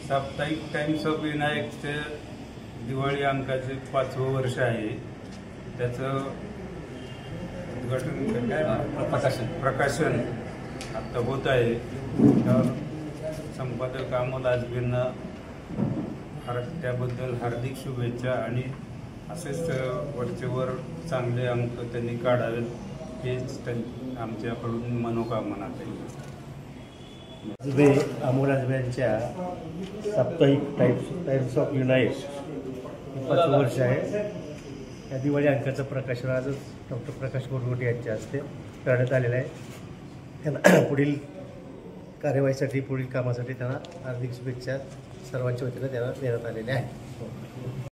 साप्ताहिक times of विनायकचे Diwali अंकाचे 5वं वर्ष आहे. त्याचं उद्घाटन प्रकाशन आता होत आहे. संपादक अमोल आजबेंना त्याबद्दल हार्दिक शुभेच्छा आणि असेच वरचेवर चांगले अंक त्यांनी काढावेत हेच आमच्याकडून मनोकामना आहे. आजबे अमोल आजबेंच्या साप्ताहिक टाइम्स ऑफ विनायक 5वं वर्ष आहे. या दिवाळी अंकाचं प्रकाशन आजच डॉक्टर प्रकाश गोडबोटे यांच्या हस्ते करण्यात आलेलं आहे. त्यांना पुढील कार्यवाहीसाठी पुढील कामासाठी त्यांना हार्दिक शुभेच्छा सर्वांच्या वतीनं त्यांना देण्यात आलेल्या आहेत.